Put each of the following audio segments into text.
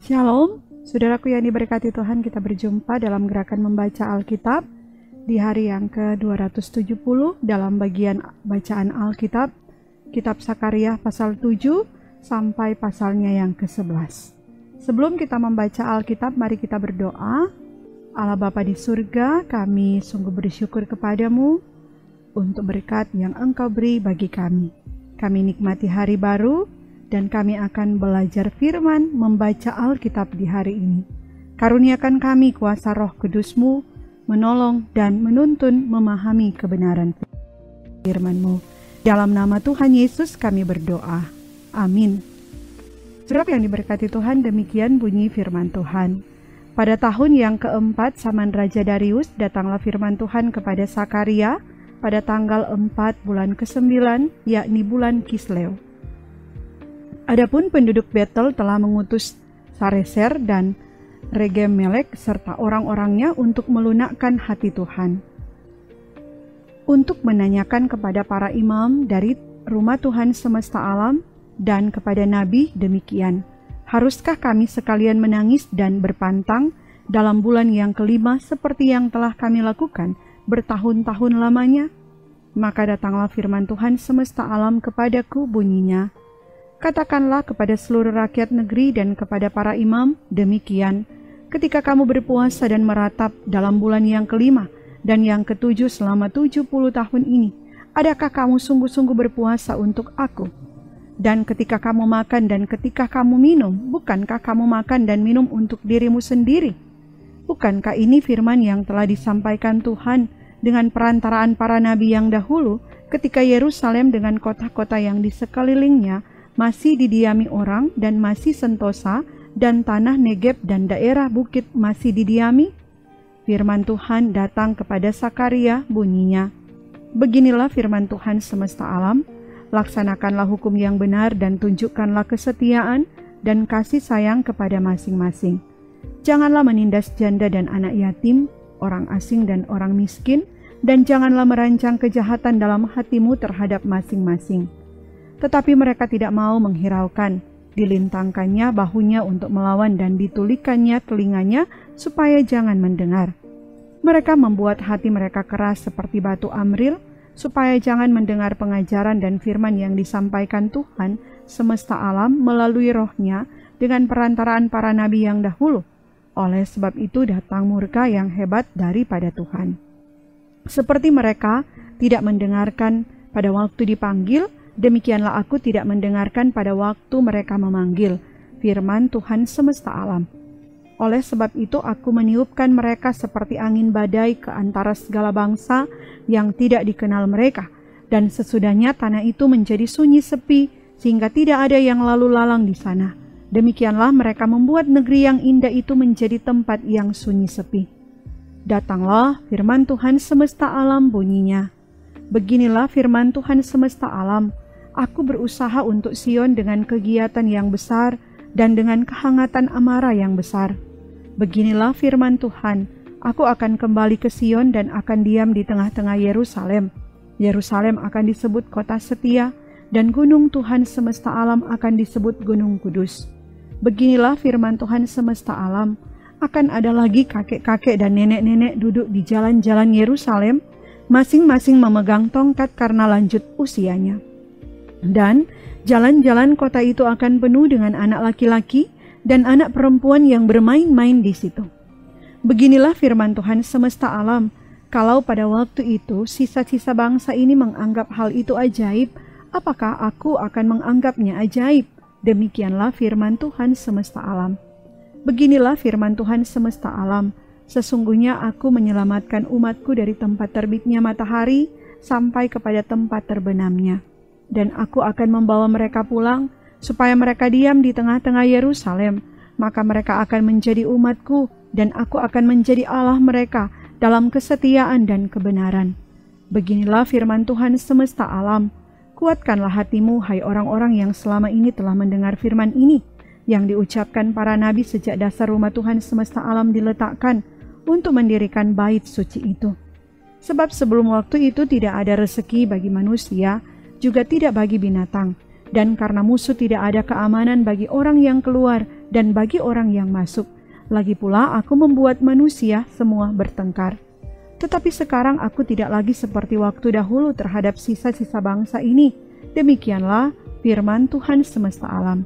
Shalom, saudaraku yang diberkati Tuhan, kita berjumpa dalam gerakan membaca Alkitab di hari yang ke-270 dalam bagian bacaan Alkitab, Kitab Sakaria pasal 7 sampai pasalnya yang ke-11. Sebelum kita membaca Alkitab, mari kita berdoa. Allah Bapa di surga, kami sungguh bersyukur kepadamu untuk berkat yang Engkau beri bagi kami. Kami nikmati hari baru, dan kami akan belajar firman, membaca Alkitab di hari ini. Karuniakan kami kuasa Roh Kudus-Mu, menolong dan menuntun memahami kebenaran firman-Mu. Dalam nama Tuhan Yesus kami berdoa. Amin. Saudara yang diberkati Tuhan, demikian bunyi firman Tuhan. Pada tahun yang keempat zaman Raja Darius, datanglah firman Tuhan kepada Sakaria pada tanggal 4 bulan ke-9, yakni bulan Kisleu. Adapun penduduk Betel telah mengutus Sarezer dan Regem-melek serta orang-orangnya untuk melunakkan hati Tuhan, untuk menanyakan kepada para imam dari rumah Tuhan semesta alam dan kepada nabi demikian, haruskah kami sekalian menangis dan berpantang dalam bulan yang kelima seperti yang telah kami lakukan bertahun-tahun lamanya? Maka datanglah firman Tuhan semesta alam kepadaku bunyinya, katakanlah kepada seluruh rakyat negeri dan kepada para imam demikian, ketika kamu berpuasa dan meratap dalam bulan yang kelima dan yang ketujuh selama 70 tahun ini, adakah kamu sungguh-sungguh berpuasa untuk aku? Dan ketika kamu makan dan ketika kamu minum, bukankah kamu makan dan minum untuk dirimu sendiri? Bukankah ini firman yang telah disampaikan Tuhan dengan perantaraan para nabi yang dahulu, ketika Yerusalem dengan kota-kota yang di sekelilingnya masih didiami orang dan masih sentosa, dan tanah Negeb dan daerah bukit masih didiami? Firman Tuhan datang kepada Sakaria bunyinya, beginilah firman Tuhan semesta alam, laksanakanlah hukum yang benar dan tunjukkanlah kesetiaan dan kasih sayang kepada masing-masing. Janganlah menindas janda dan anak yatim, orang asing dan orang miskin, dan janganlah merancang kejahatan dalam hatimu terhadap masing-masing. Tetapi mereka tidak mau menghiraukan, dilintangkannya bahunya untuk melawan dan ditulikannya telinganya supaya jangan mendengar. Mereka membuat hati mereka keras seperti batu Amril, supaya jangan mendengar pengajaran dan firman yang disampaikan Tuhan semesta alam melalui rohnya dengan perantaraan para nabi yang dahulu. Oleh sebab itu datang murka yang hebat daripada Tuhan. Seperti mereka tidak mendengarkan pada waktu dipanggil, demikianlah aku tidak mendengarkan pada waktu mereka memanggil, firman Tuhan semesta alam. Oleh sebab itu aku meniupkan mereka seperti angin badai ke antara segala bangsa yang tidak dikenal mereka, dan sesudahnya tanah itu menjadi sunyi sepi, sehingga tidak ada yang lalu lalang di sana. Demikianlah mereka membuat negeri yang indah itu menjadi tempat yang sunyi sepi. Datanglah firman Tuhan semesta alam bunyinya, beginilah firman Tuhan semesta alam, aku berusaha untuk Sion dengan kegiatan yang besar dan dengan kehangatan amarah yang besar. Beginilah firman Tuhan, aku akan kembali ke Sion dan akan diam di tengah-tengah Yerusalem. Yerusalem akan disebut kota setia, dan gunung Tuhan semesta alam akan disebut gunung kudus. Beginilah firman Tuhan semesta alam, akan ada lagi kakek-kakek dan nenek-nenek duduk di jalan-jalan Yerusalem, masing-masing memegang tongkat karena lanjut usianya. Dan jalan-jalan kota itu akan penuh dengan anak laki-laki dan anak perempuan yang bermain-main di situ. Beginilah firman Tuhan semesta alam, kalau pada waktu itu sisa-sisa bangsa ini menganggap hal itu ajaib, apakah aku akan menganggapnya ajaib? Demikianlah firman Tuhan semesta alam. Beginilah firman Tuhan semesta alam, sesungguhnya aku menyelamatkan umatku dari tempat terbitnya matahari sampai kepada tempat terbenamnya. Dan aku akan membawa mereka pulang, supaya mereka diam di tengah-tengah Yerusalem, maka mereka akan menjadi umatku, dan aku akan menjadi Allah mereka dalam kesetiaan dan kebenaran. Beginilah firman Tuhan semesta alam, kuatkanlah hatimu, hai orang-orang yang selama ini telah mendengar firman ini, yang diucapkan para nabi sejak dasar rumah Tuhan semesta alam diletakkan, untuk mendirikan bait suci itu. Sebab sebelum waktu itu tidak ada rezeki bagi manusia, juga tidak bagi binatang, dan karena musuh tidak ada keamanan bagi orang yang keluar dan bagi orang yang masuk. Lagi pula aku membuat manusia semua bertengkar. Tetapi sekarang aku tidak lagi seperti waktu dahulu terhadap sisa-sisa bangsa ini. Demikianlah firman Tuhan semesta alam.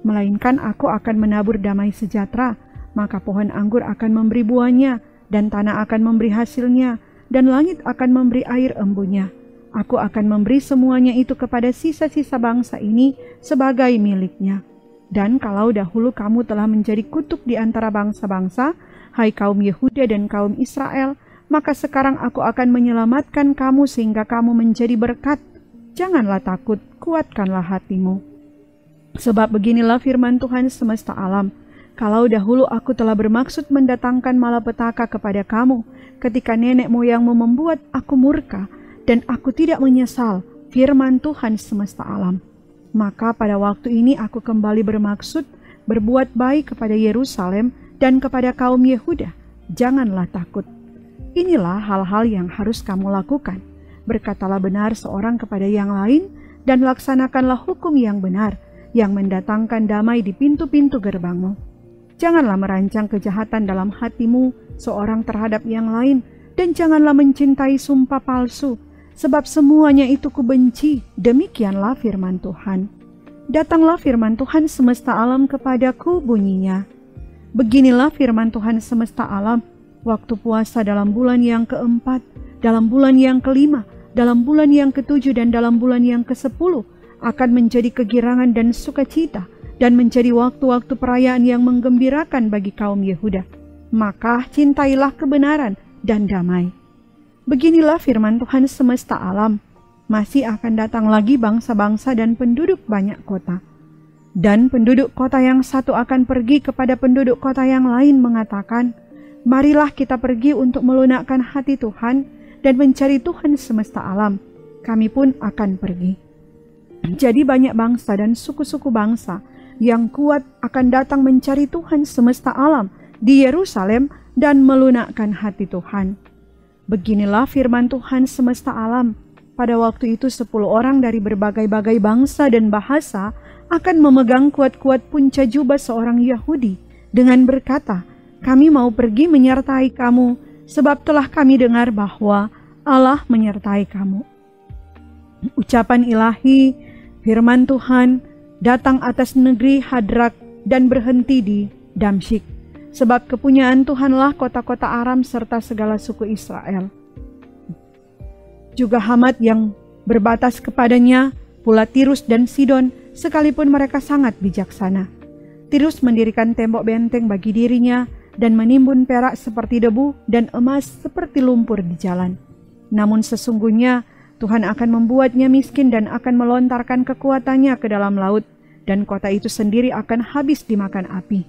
Melainkan aku akan menabur damai sejahtera, maka pohon anggur akan memberi buahnya, dan tanah akan memberi hasilnya, dan langit akan memberi air embunnya. Aku akan memberi semuanya itu kepada sisa-sisa bangsa ini sebagai miliknya. Dan kalau dahulu kamu telah menjadi kutuk di antara bangsa-bangsa, hai kaum Yehuda dan kaum Israel, maka sekarang aku akan menyelamatkan kamu sehingga kamu menjadi berkat. Janganlah takut, kuatkanlah hatimu. Sebab beginilah firman Tuhan semesta alam, kalau dahulu aku telah bermaksud mendatangkan malapetaka kepada kamu, ketika nenek moyangmu membuat aku murka, dan aku tidak menyesal, firman Tuhan semesta alam. Maka pada waktu ini aku kembali bermaksud berbuat baik kepada Yerusalem dan kepada kaum Yehuda. Janganlah takut. Inilah hal-hal yang harus kamu lakukan. Berkatalah benar seorang kepada yang lain, dan laksanakanlah hukum yang benar, yang mendatangkan damai di pintu-pintu gerbangmu. Janganlah merancang kejahatan dalam hatimu seorang terhadap yang lain, dan janganlah mencintai sumpah palsu, sebab semuanya itu kubenci. Demikianlah firman Tuhan. Datanglah firman Tuhan semesta alam kepadaku, bunyinya. Beginilah firman Tuhan semesta alam, waktu puasa dalam bulan yang keempat, dalam bulan yang kelima, dalam bulan yang ketujuh, dan dalam bulan yang ke-10 akan menjadi kegirangan dan sukacita, dan menjadi waktu-waktu perayaan yang menggembirakan bagi kaum Yehuda. Maka cintailah kebenaran dan damai. Beginilah firman Tuhan semesta alam, masih akan datang lagi bangsa-bangsa dan penduduk banyak kota. Dan penduduk kota yang satu akan pergi kepada penduduk kota yang lain mengatakan, marilah kita pergi untuk melunakkan hati Tuhan dan mencari Tuhan semesta alam. Kami pun akan pergi. Jadi banyak bangsa dan suku-suku bangsa yang kuat akan datang mencari Tuhan semesta alam di Yerusalem dan melunakkan hati Tuhan. Beginilah firman Tuhan semesta alam. Pada waktu itu 10 orang dari berbagai-bagai bangsa dan bahasa akan memegang kuat-kuat punca jubah seorang Yahudi dengan berkata, kami mau pergi menyertai kamu, sebab telah kami dengar bahwa Allah menyertai kamu. Ucapan ilahi, firman Tuhan, datang atas negeri Hadrak dan berhenti di Damsyik. Sebab kepunyaan Tuhanlah kota-kota Aram serta segala suku Israel. Juga Hamat yang berbatas kepadanya, pula Tirus dan Sidon, sekalipun mereka sangat bijaksana. Tirus mendirikan tembok benteng bagi dirinya, dan menimbun perak seperti debu dan emas seperti lumpur di jalan. Namun sesungguhnya Tuhan akan membuatnya miskin dan akan melontarkan kekuatannya ke dalam laut, dan kota itu sendiri akan habis dimakan api.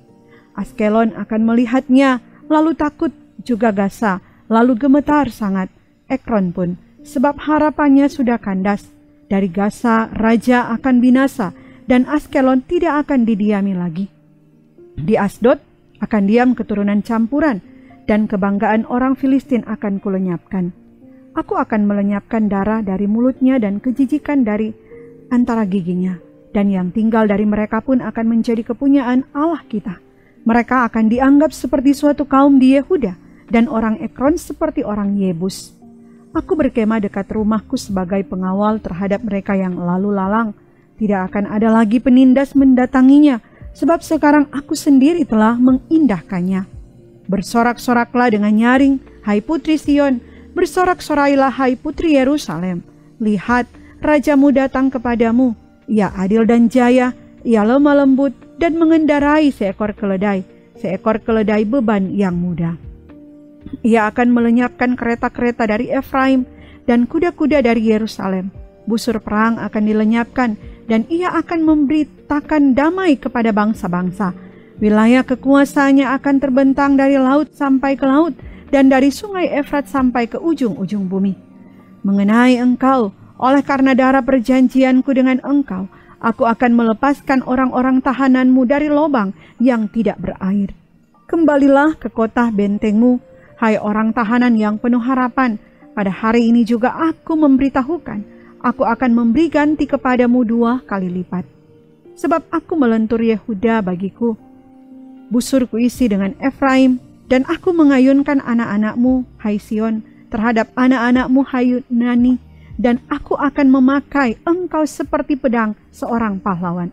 Askelon akan melihatnya, lalu takut, juga Gaza, lalu gemetar sangat. Ekron pun, sebab harapannya sudah kandas. Dari Gaza, raja akan binasa, dan Askelon tidak akan didiami lagi. Di Asdod akan diam keturunan campuran, dan kebanggaan orang Filistin akan kulenyapkan. Aku akan melenyapkan darah dari mulutnya dan kejijikan dari antara giginya, dan yang tinggal dari mereka pun akan menjadi kepunyaan Allah kita. Mereka akan dianggap seperti suatu kaum di Yehuda, dan orang Ekron seperti orang Yebus. Aku berkemah dekat rumahku sebagai pengawal terhadap mereka yang lalu lalang. Tidak akan ada lagi penindas mendatanginya, sebab sekarang aku sendiri telah mengindahkannya. Bersorak-soraklah dengan nyaring, hai putri Sion, bersorak-sorailah hai putri Yerusalem. Lihat, rajamu datang kepadamu, ia adil dan jaya, ia lemah lembut dan mengendarai seekor keledai beban yang mudah. Ia akan melenyapkan kereta-kereta dari Efraim dan kuda-kuda dari Yerusalem. Busur perang akan dilenyapkan, dan ia akan memberitakan damai kepada bangsa-bangsa. Wilayah kekuasaannya akan terbentang dari laut sampai ke laut, dan dari sungai Efrat sampai ke ujung-ujung bumi. Mengenai engkau, oleh karena darah perjanjianku dengan engkau, aku akan melepaskan orang-orang tahananmu dari lobang yang tidak berair. Kembalilah ke kota bentengmu, hai orang tahanan yang penuh harapan. Pada hari ini juga aku memberitahukan, aku akan memberi ganti kepadamu 2 kali lipat. Sebab aku melentur Yehuda bagiku, busur kuisi dengan Efraim, dan aku mengayunkan anak-anakmu, hai Sion, terhadap anak-anakmu, hai Yunani, dan aku akan memakai engkau seperti pedang seorang pahlawan.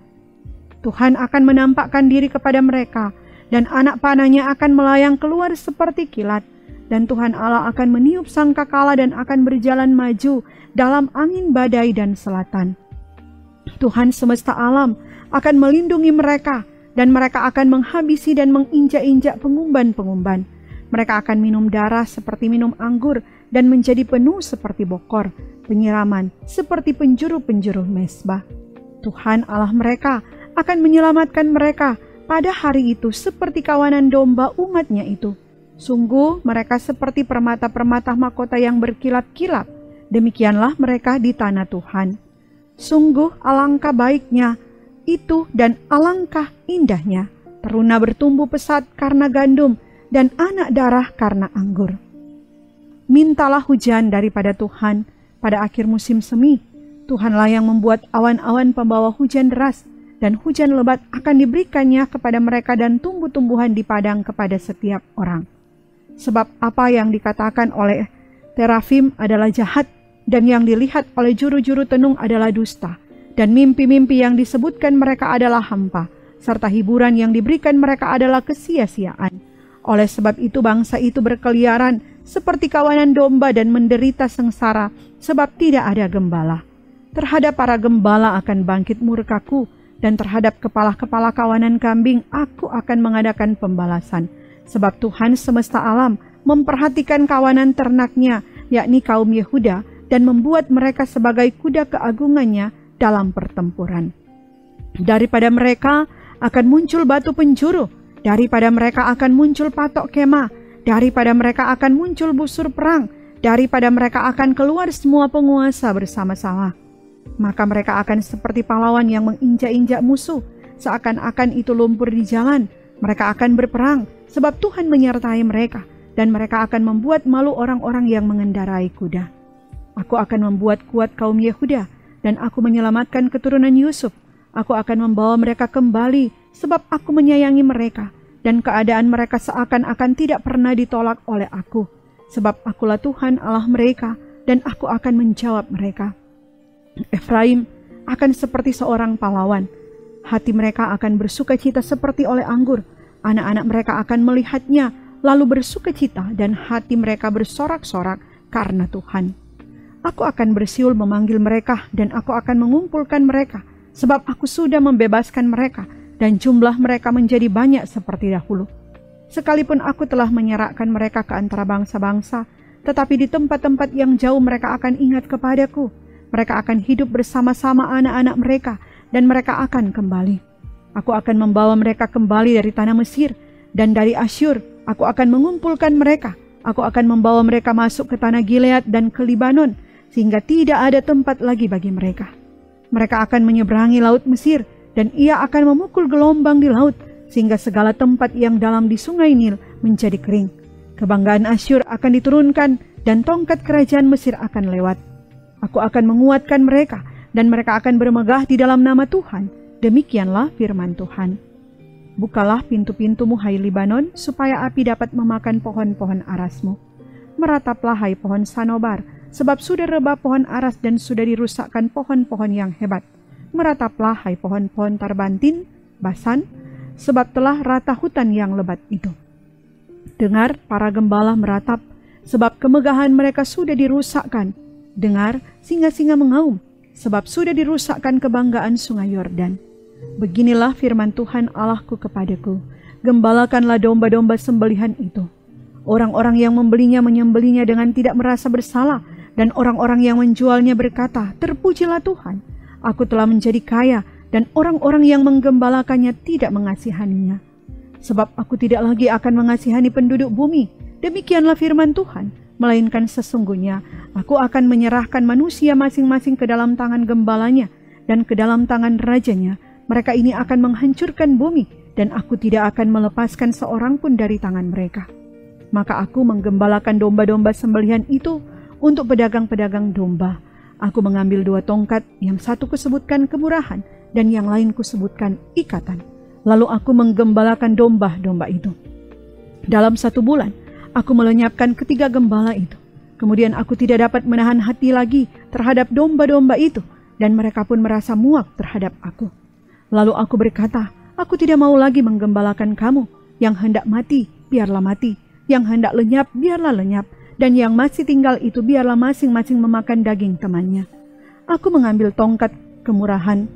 Tuhan akan menampakkan diri kepada mereka, dan anak panahnya akan melayang keluar seperti kilat, dan Tuhan Allah akan meniup sangkakala dan akan berjalan maju dalam angin badai dan selatan. Tuhan semesta alam akan melindungi mereka, dan mereka akan menghabisi dan menginjak-injak pengumban-pengumban. Mereka akan minum darah seperti minum anggur, dan menjadi penuh seperti bokor, penyiraman seperti penjuru-penjuru mesbah. Tuhan Allah mereka akan menyelamatkan mereka pada hari itu seperti kawanan domba umatnya itu. Sungguh mereka seperti permata-permata mahkota yang berkilap-kilap. Demikianlah mereka di tanah Tuhan. Sungguh alangkah baiknya itu dan alangkah indahnya. Teruna bertumbuh pesat karena gandum dan anak darah karena anggur. Mintalah hujan daripada Tuhan pada akhir musim semi. Tuhanlah yang membuat awan-awan pembawa hujan deras, dan hujan lebat akan diberikannya kepada mereka dan tumbuh-tumbuhan di padang kepada setiap orang. Sebab apa yang dikatakan oleh terafim adalah jahat, dan yang dilihat oleh juru-juru tenung adalah dusta, dan mimpi-mimpi yang disebutkan mereka adalah hampa, serta hiburan yang diberikan mereka adalah kesia-siaan. Oleh sebab itu bangsa itu berkeliaran seperti kawanan domba dan menderita sengsara, sebab tidak ada gembala. Terhadap para gembala akan bangkit murkaku, dan terhadap kepala-kepala kawanan kambing aku akan mengadakan pembalasan. Sebab Tuhan semesta alam memperhatikan kawanan ternaknya, yakni kaum Yehuda, dan membuat mereka sebagai kuda keagungannya dalam pertempuran. Daripada mereka akan muncul batu penjuru, daripada mereka akan muncul patok kemah, daripada mereka akan muncul busur perang, daripada mereka akan keluar semua penguasa bersama-sama. Maka mereka akan seperti pahlawan yang menginjak-injak musuh, seakan-akan itu lumpur di jalan. Mereka akan berperang, sebab Tuhan menyertai mereka, dan mereka akan membuat malu orang-orang yang mengendarai kuda. Aku akan membuat kuat kaum Yehuda, dan aku menyelamatkan keturunan Yusuf. Aku akan membawa mereka kembali, sebab aku menyayangi mereka, dan keadaan mereka seakan-akan tidak pernah ditolak oleh aku. Sebab akulah Tuhan Allah mereka, dan aku akan menjawab mereka. Efraim akan seperti seorang pahlawan. Hati mereka akan bersukacita seperti oleh anggur. Anak-anak mereka akan melihatnya, lalu bersukacita, dan hati mereka bersorak-sorak karena Tuhan. Aku akan bersiul memanggil mereka, dan aku akan mengumpulkan mereka, sebab aku sudah membebaskan mereka, dan jumlah mereka menjadi banyak seperti dahulu. Sekalipun aku telah menyerahkan mereka ke antara bangsa-bangsa, tetapi di tempat-tempat yang jauh mereka akan ingat kepadaku. Mereka akan hidup bersama-sama anak-anak mereka, dan mereka akan kembali. Aku akan membawa mereka kembali dari tanah Mesir, dan dari Asyur aku akan mengumpulkan mereka. Aku akan membawa mereka masuk ke tanah Gilead dan ke Libanon, sehingga tidak ada tempat lagi bagi mereka. Mereka akan menyeberangi laut Mesir, dan ia akan memukul gelombang di laut, sehingga segala tempat yang dalam di sungai Nil menjadi kering. Kebanggaan Asyur akan diturunkan, dan tongkat kerajaan Mesir akan lewat. Aku akan menguatkan mereka, dan mereka akan bermegah di dalam nama Tuhan. Demikianlah firman Tuhan. Bukalah pintu-pintumu, hai Libanon, supaya api dapat memakan pohon-pohon arasmu. Merataplah, hai pohon sanobar, sebab sudah rebah pohon aras dan sudah dirusakkan pohon-pohon yang hebat. Merataplah, hai pohon-pohon tarbantin, Basan, sebab telah rata hutan yang lebat itu. Dengar, para gembala meratap, sebab kemegahan mereka sudah dirusakkan. Dengar, singa-singa mengaum, sebab sudah dirusakkan kebanggaan sungai Yordan. Beginilah firman Tuhan Allahku kepadaku, gembalakanlah domba-domba sembelihan itu. Orang-orang yang membelinya menyembelinya dengan tidak merasa bersalah, dan orang-orang yang menjualnya berkata, terpujilah Tuhan, aku telah menjadi kaya, dan orang-orang yang menggembalakannya tidak mengasihaninya. Sebab aku tidak lagi akan mengasihani penduduk bumi, demikianlah firman Tuhan, melainkan sesungguhnya aku akan menyerahkan manusia masing-masing ke dalam tangan gembalanya dan ke dalam tangan rajanya. Mereka ini akan menghancurkan bumi, dan aku tidak akan melepaskan seorang pun dari tangan mereka. Maka aku menggembalakan domba-domba sembelihan itu untuk pedagang-pedagang domba. Aku mengambil 2 tongkat, yang satu kusebutkan kemurahan, dan yang lain kusebutkan ikatan. Lalu aku menggembalakan domba-domba itu. Dalam 1 bulan, aku melenyapkan ketiga gembala itu. Kemudian aku tidak dapat menahan hati lagi terhadap domba-domba itu, dan mereka pun merasa muak terhadap aku. Lalu aku berkata, aku tidak mau lagi menggembalakan kamu. Yang hendak mati, biarlah mati. Yang hendak lenyap, biarlah lenyap. Dan yang masih tinggal itu biarlah masing-masing memakan daging temannya. Aku mengambil tongkat kemurahan,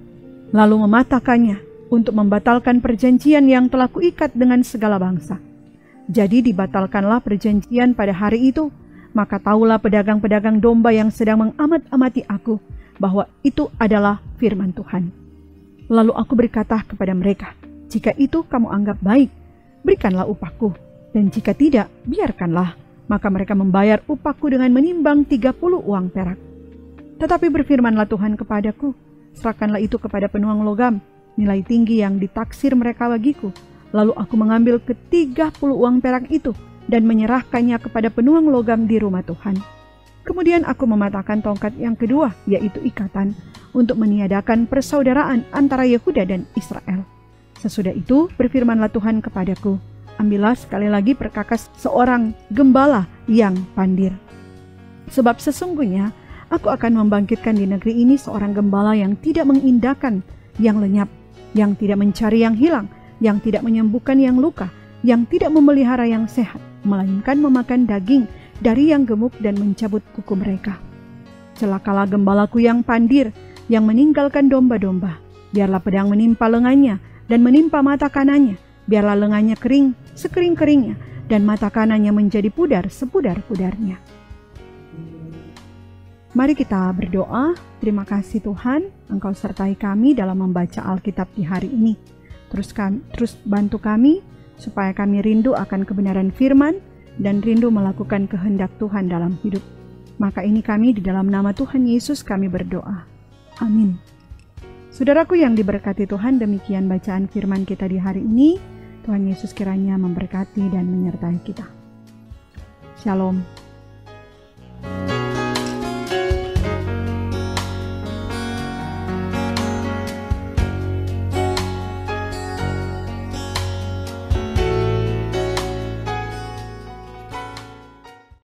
lalu mematahkannya untuk membatalkan perjanjian yang telah kuikat dengan segala bangsa. Jadi dibatalkanlah perjanjian pada hari itu. Maka taulah pedagang-pedagang domba yang sedang mengamat-amati aku, bahwa itu adalah firman Tuhan. Lalu aku berkata kepada mereka, jika itu kamu anggap baik, berikanlah upahku. Dan jika tidak, biarkanlah. Maka mereka membayar upahku dengan menimbang 30 uang perak. Tetapi berfirmanlah Tuhan kepadaku, serahkanlah itu kepada penuang logam, nilai tinggi yang ditaksir mereka bagiku. Lalu aku mengambil ke-30 uang perak itu, dan menyerahkannya kepada penuang logam di rumah Tuhan. Kemudian aku mematahkan tongkat yang kedua, yaitu ikatan, untuk meniadakan persaudaraan antara Yehuda dan Israel. Sesudah itu berfirmanlah Tuhan kepadaku, ambillah sekali lagi perkakas seorang gembala yang pandir. Sebab sesungguhnya aku akan membangkitkan di negeri ini seorang gembala yang tidak mengindahkan yang lenyap, yang tidak mencari yang hilang, yang tidak menyembuhkan yang luka, yang tidak memelihara yang sehat, melainkan memakan daging dari yang gemuk dan mencabut kuku mereka. Celakalah gembalaku yang pandir, yang meninggalkan domba-domba. Biarlah pedang menimpa lengannya dan menimpa mata kanannya. Biarlah lengannya kering sekering-keringnya dan mata kanannya menjadi pudar sepudar-pudarnya. Mari kita berdoa. Terima kasih Tuhan, Engkau sertai kami dalam membaca Alkitab di hari ini. Terus bantu kami supaya kami rindu akan kebenaran firman dan rindu melakukan kehendak Tuhan dalam hidup. Maka ini kami di dalam nama Tuhan Yesus kami berdoa. Amin. Saudaraku yang diberkati Tuhan, demikian bacaan firman kita di hari ini. Tuhan Yesus kiranya memberkati dan menyertai kita. Shalom.